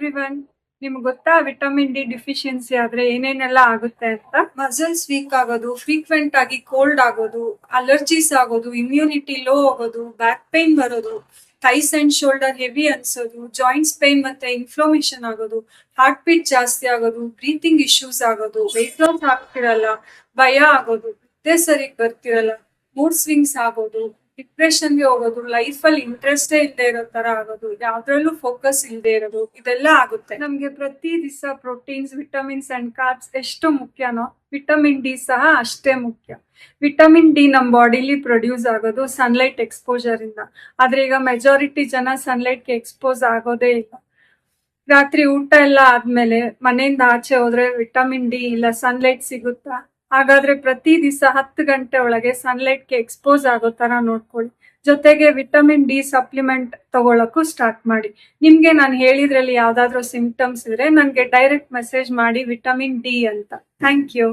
Everyone, ನಿಮ್ಗೆ ಗೊತ್ತಾ vitamin D deficiency ಆದ್ರೆ ಏನೇನೆಲ್ಲ ಆಗುತ್ತೆ ಅಂತ? ಮಸಲ್ಸ್ ವೀಕ್ ಆಗೋದು, ಫ್ರೀಕ್ವೆಂಟ್ ಆಗಿ ಕೋಲ್ಡ್ ಆಗೋದು, ಅಲರ್ಜೀಸ್ ಆಗೋದು, ಇಮ್ಯುನಿಟಿ ಲೋ ಆಗೋದು, ಬ್ಯಾಕ್ ಪೈನ್ ಬರೋದು, ಥೈಸ್ ಅಂಡ್ ಶೋಲ್ಡರ್ ಹೆವಿ ಅನ್ಸೋದು, ಜಾಯಿಂಟ್ಸ್ ಪೈನ್ ಮತ್ತೆ ಇನ್ಫ್ಲಮೇಷನ್ ಆಗೋದು, ಹಾರ್ಟ್ ಬೀಟ್ ಜಾಸ್ತಿ ಆಗೋದು, ಬ್ರೀತಿಂಗ್ ಇಶ್ಯೂಸ್ ಆಗೋದು, ವೆಯ್ಟ್ ಲಾಸ್ ಆಗ್ತಿರಲ್ಲ, ಭಯ ಆಗೋದು, ನಿದ್ದೆ ಸರಿಗ್ ಬರ್ತಿರಲ್ಲ, ಮೂಡ್ ಸ್ವಿಂಗ್ಸ್ ಆಗೋದು, ಡಿಪ್ರೆಷನ್ಗೆ ಹೋಗೋದು, ಲೈಫ್ ಅಲ್ಲಿ ಇಂಟ್ರೆಸ್ಟೇ ಇಲ್ಲದೆ ಇರೋ ತರ ಆಗೋದು, ಯಾವ್ದ್ರಲ್ಲೂ ಫೋಕಸ್ ಇಲ್ಲದೆ ಇರೋದು, ಇದೆಲ್ಲ ಆಗುತ್ತೆ. ನಮ್ಗೆ ಪ್ರತಿ ದಿವಸ ಪ್ರೋಟೀನ್ಸ್, ವಿಟಮಿನ್ಸ್ ಅಂಡ್ ಕಾರ್ಬ್ಸ್ ಎಷ್ಟು ಮುಖ್ಯನೋ ವಿಟಮಿನ್ ಡಿ ಸಹ ಅಷ್ಟೇ ಮುಖ್ಯ. ವಿಟಮಿನ್ ಡಿ ನಮ್ಮ ಬಾಡಿಲಿ ಪ್ರೊಡ್ಯೂಸ್ ಆಗೋದು ಸನ್ಲೈಟ್ ಎಕ್ಸ್ಪೋಜರ್ ಇಂದ. ಆದ್ರೆ ಈಗ ಮೆಜಾರಿಟಿ ಜನ ಸನ್ಲೈಟ್ಗೆ ಎಕ್ಸ್ಪೋಸ್ ಆಗೋದೇ ಇಲ್ಲ. ರಾತ್ರಿ ಊಟ ಎಲ್ಲ ಆದ್ಮೇಲೆ ಮನೆಯಿಂದ ಆಚೆ ಹೋದ್ರೆ ವಿಟಮಿನ್ ಡಿ ಇಲ್ಲ ಸನ್ಲೈಟ್ ಸಿಗುತ್ತಾ? ಹಾಗಾದ್ರೆ ಪ್ರತಿ ದಿವಸ 10 ಗಂಟೆ ಒಳಗೆ ಸನ್ಲೈಟ್ಗೆ ಎಕ್ಸ್ಪೋಸ್ ಆಗೋ ತರ ನೋಡ್ಕೊಳ್ಳಿ. ಜೊತೆಗೆ ವಿಟಮಿನ್ ಡಿ ಸಪ್ಲಿಮೆಂಟ್ ತಗೊಳಕ್ಕೂ ಸ್ಟಾರ್ಟ್ ಮಾಡಿ. ನಿಮ್ಗೆ ನಾನು ಹೇಳಿದ್ರಲ್ಲಿ ಯಾವ್ದಾದ್ರು ಸಿಂಪ್ಟಮ್ಸ್ ಇದ್ರೆ ನನಗೆ ಡೈರೆಕ್ಟ್ ಮೆಸೇಜ್ ಮಾಡಿ ವಿಟಮಿನ್ ಡಿ ಅಂತ. Thank you.